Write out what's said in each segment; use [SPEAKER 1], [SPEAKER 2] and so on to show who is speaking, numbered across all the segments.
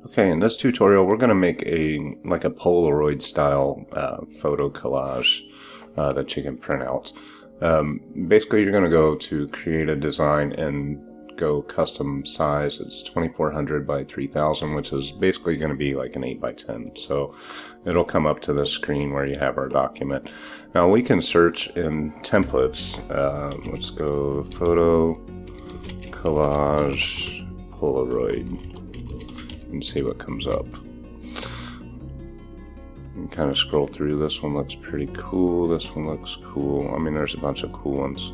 [SPEAKER 1] Okay, in this tutorial we're going to make a Polaroid-style photo collage that you can print out. Basically, you're going to go to create a design and go custom size. It's 2400 by 3000, which is basically going to be like an 8 by 10. So it'll come up to the screen where you have our document. Now we can search in templates. Let's go photo collage Polaroid and see what comes up. And kind of scroll through. This one looks pretty cool. This one looks cool. I mean, there's a bunch of cool ones.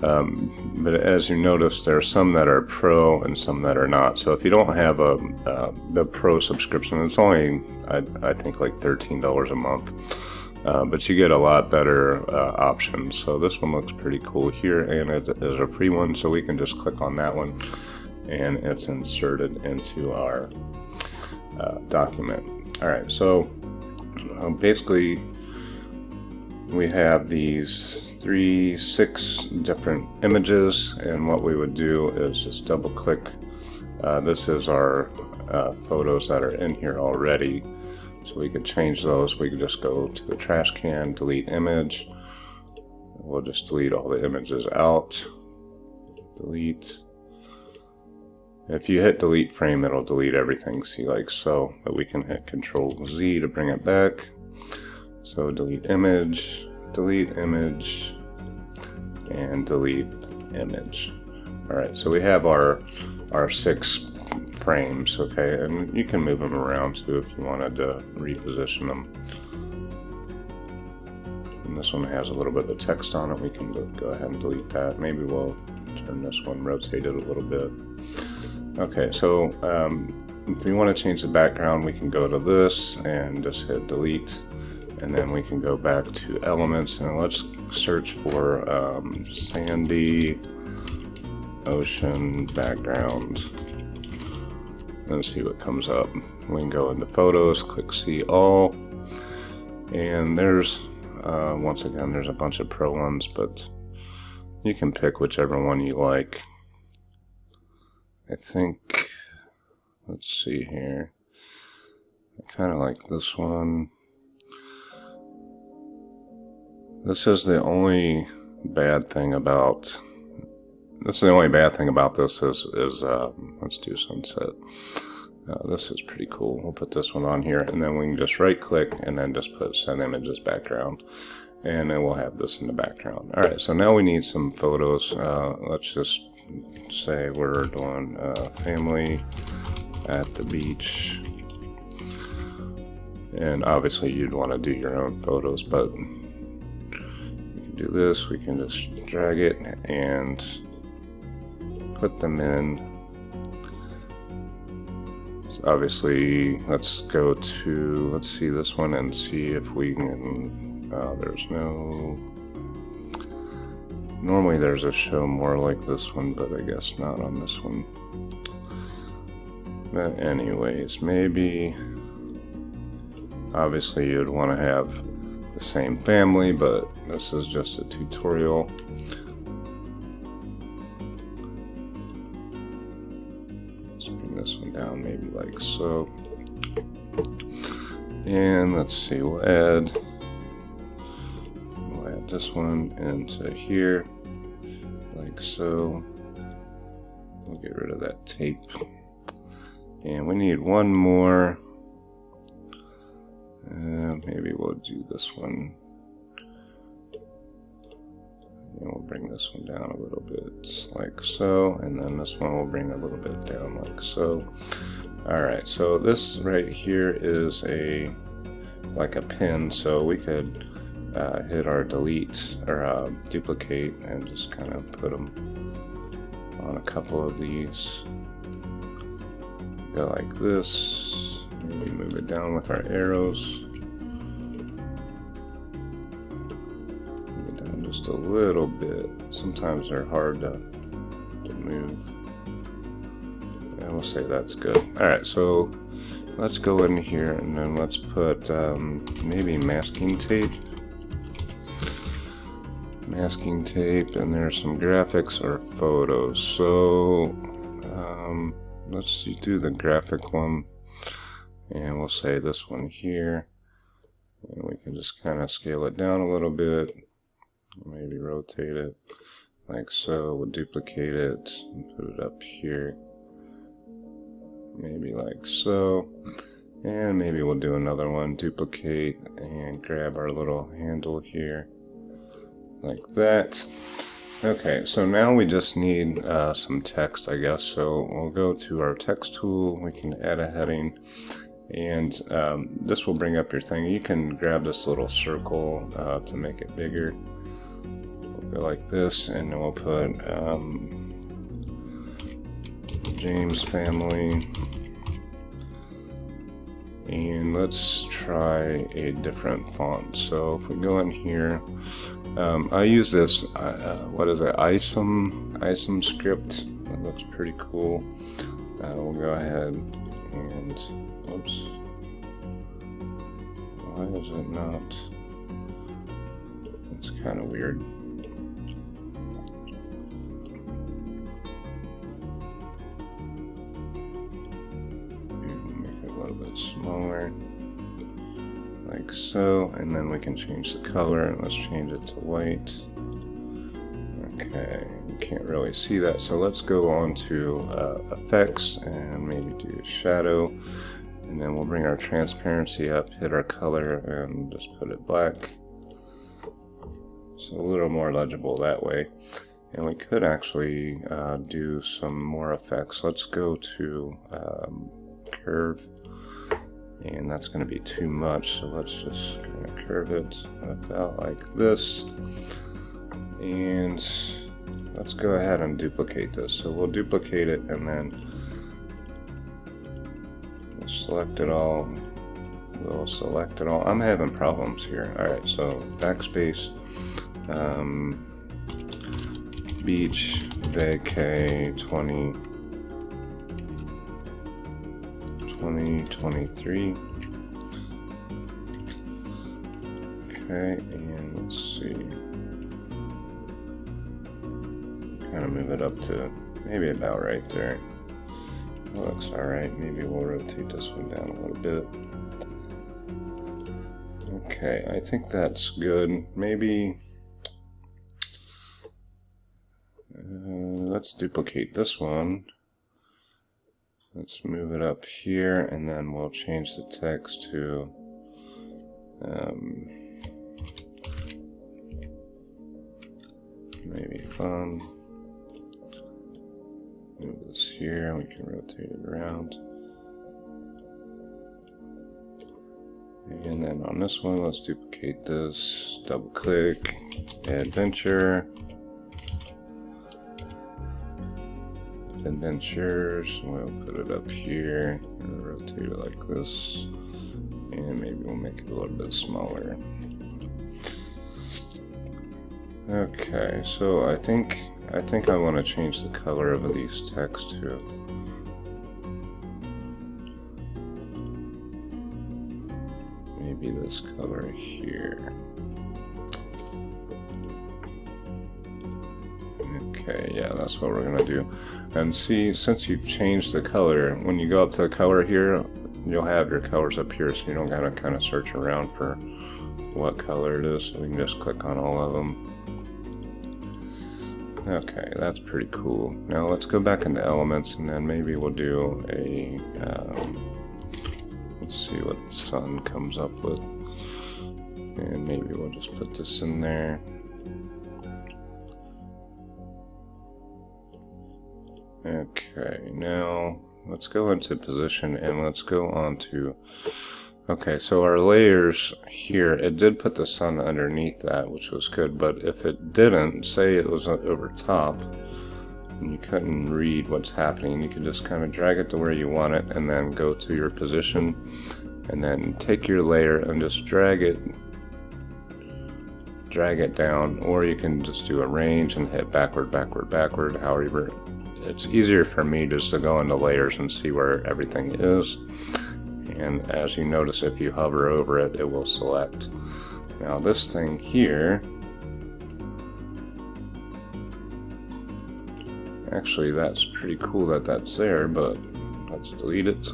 [SPEAKER 1] But as you notice, there are some that are pro and some that are not. So if you don't have the pro subscription, it's only I think like $13 a month. But you get a lot better options. So this one looks pretty cool here, and it is a free one. So we can just click on that one, and it's inserted into our document. Alright, so basically we have these 6 different images, and what we would do is just double click. This is our photos that are in here already, so we could change those. We could just go to the trash can, delete image. We'll just delete all the images out. Delete. If you hit delete frame, it'll delete everything, see, like so, but we can hit Control Z to bring it back. So delete image, and delete image. Alright, so we have our 6 frames, okay, and you can move them around too if you wanted to reposition them. And this one has a little bit of text on it. We can go ahead and delete that. Maybe we'll turn this one, rotate it a little bit. Okay, so if we want to change the background, we can go to this and just hit delete, and then we can go back to elements, and let's search for sandy ocean background and see what comes up. We can go into photos, click see all, and there's once again there's a bunch of pro ones, but you can pick whichever one you like. I think, let's see here, I kind of like this one. This is the only bad thing about this is let's do sunset. This is pretty cool. We'll put this one on here, and then we can just right click and then just put send images background, and then we'll have this in the background. Alright, so now we need some photos. Let's just say we're doing family at the beach, and obviously you'd want to do your own photos, but we can do this. We can just drag it and put them in. So obviously let's see this one and see if we can there's no. Normally there's a show more like this one, but I guess not on this one. But anyways, maybe, obviously you'd want to have the same family, but this is just a tutorial. Let's bring this one down maybe like so. And let's see, we'll add this one into here like so. We'll get rid of that tape, and we need one more. Maybe we'll do this one, and we'll bring this one down a little bit like so, and then this one will bring a little bit down like so. Alright, so this right here is like a pin, so we could hit our delete or duplicate and just kind of put them on a couple of these. Go like this. Maybe move it down with our arrows. Move it down just a little bit. Sometimes they're hard to move. And we'll say that's good. Alright, so let's go in here and then let's put maybe masking tape. And there's some graphics or photos. So let's do the graphic one. And we'll say this one here, and we can just kind of scale it down a little bit, maybe rotate it like so. We'll duplicate it and put it up here, maybe like so. And maybe we'll do another one, duplicate, and grab our little handle here, like that. Okay, so now we just need some text, I guess. So we'll go to our text tool, we can add a heading, and this will bring up your thing. You can grab this little circle to make it bigger. We'll go like this, and then we'll put James family. And let's try a different font. So if we go in here, I use this, what is it, ISOM script. That looks pretty cool. We'll go ahead and, whoops. Why is it not? It's kind of weird. Smaller, like so, and then we can change the color, and let's change it to white. Okay, you can't really see that, so let's go on to effects and maybe do a shadow, and then we'll bring our transparency up, hit our color, and just put it black. So a little more legible that way. And we could actually do some more effects. Let's go to curve. And that's going to be too much, so let's just kind of curve it about like this. And let's go ahead and duplicate this. So we'll duplicate it, and then we'll select it all. We'll select it all. I'm having problems here. Alright, so backspace, beach, vacay, 2023. Okay, and let's see. Kind of move it up to maybe about right there. That looks alright. Maybe we'll rotate this one down a little bit. Okay, I think that's good. Maybe let's duplicate this one. Let's move it up here, and then we'll change the text to maybe fun. Move this here, we can rotate it around. And then on this one, let's duplicate this, double click, adventure. Adventures, we'll put it up here and rotate it like this, and maybe we'll make it a little bit smaller. Okay, so I think I want to change the color of these text too. Maybe this color here. Okay, yeah, that's what we're gonna do. And see, since you've changed the color, when you go up to the color here, you'll have your colors up here, so you don't gotta kind of search around for what color it is. So we can just click on all of them. Okay, that's pretty cool. Now let's go back into elements, and then maybe we'll do a, let's see what sun comes up with. And maybe we'll just put this in there. Okay, now let's go into position, and let's go on to, okay, so our layers here, it did put the sun underneath that, which was good, but if it didn't, say it was over top, and you couldn't read what's happening, you could just kind of drag it to where you want it, and then go to your position, and then take your layer and just drag it down, or you can just do a range and hit backward, backward, backward, however. It's easier for me just to go into layers and see where everything is. And as you notice, if you hover over it, it will select. Now this thing here, actually that's pretty cool that that's there, but let's delete it.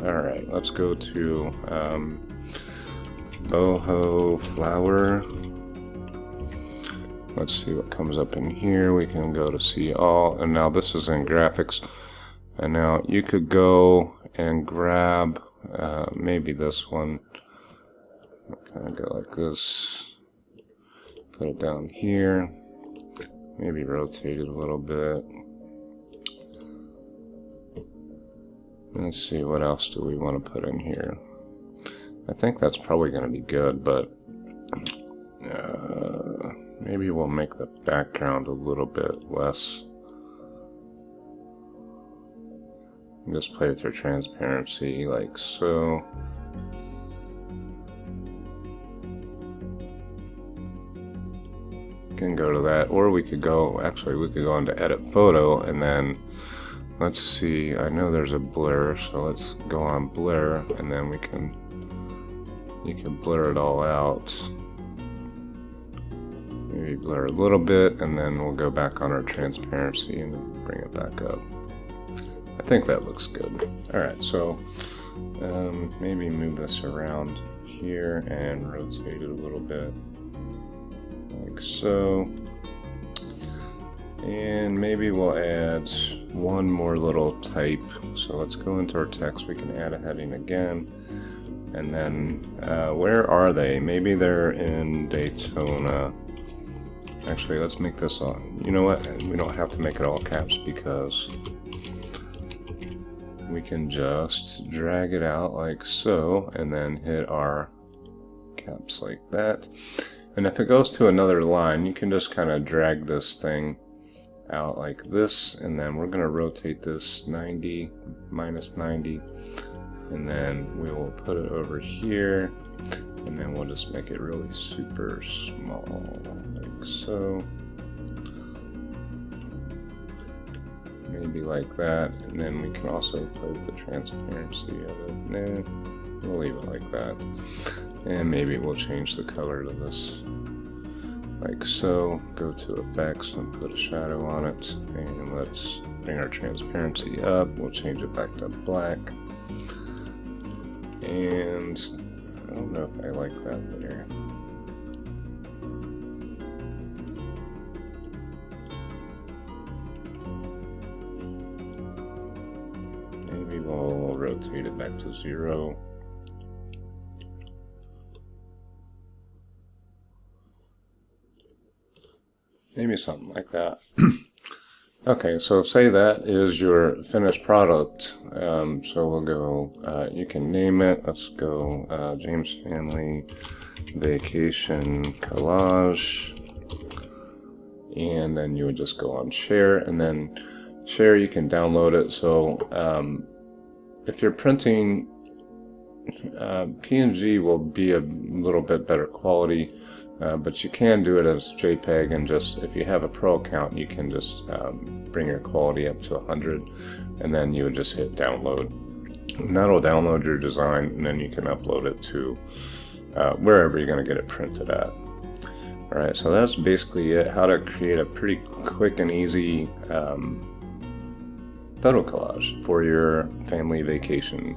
[SPEAKER 1] Alright, let's go to boho flower. Let's see what comes up in here. We can go to see all, and now this is in graphics. And now you could go and grab maybe this one. Kind of go like this. Put it down here. Maybe rotate it a little bit. Let's see, what else do we want to put in here? I think that's probably going to be good, but maybe we'll make the background a little bit less. Just play with your transparency like so. Can go to that, or we could go, actually we could go into edit photo, and then let's see, I know there's a blur, so let's go on blur, and then you can blur it all out. Maybe blur a little bit, and then we'll go back on our transparency and bring it back up. I think that looks good. Alright, so maybe move this around here and rotate it a little bit. Like so. And maybe we'll add one more little type. So let's go into our text. We can add a heading again. And then, where are they? Maybe they're in Daytona. Actually, let's make this all. You know what? We don't have to make it all caps because we can just drag it out like so, and then hit our caps like that. And if it goes to another line, you can just kind of drag this thing out like this, and then we're going to rotate this 90, minus 90, and then we will put it over here, and then we'll just make it really super small, like so. Maybe like that, and then we can also play with the transparency of it. Nah, we'll leave it like that. And maybe we'll change the color to this, like so. Go to effects and put a shadow on it, and let's bring our transparency up. We'll change it back to black. And I don't know if I like that there. Maybe we'll rotate it back to 0. Maybe something like that. Okay, so say that is your finished product. So we'll go, you can name it. Let's go James Family Vacation Collage. And then you would just go on share, and then share, you can download it. So if you're printing, PNG will be a little bit better quality. But you can do it as JPEG, and just if you have a pro account, you can just bring your quality up to 100, and then you would just hit download, and that'll download your design, and then you can upload it to wherever you're going to get it printed at. Alright, so that's basically it, how to create a pretty quick and easy photo collage for your family vacation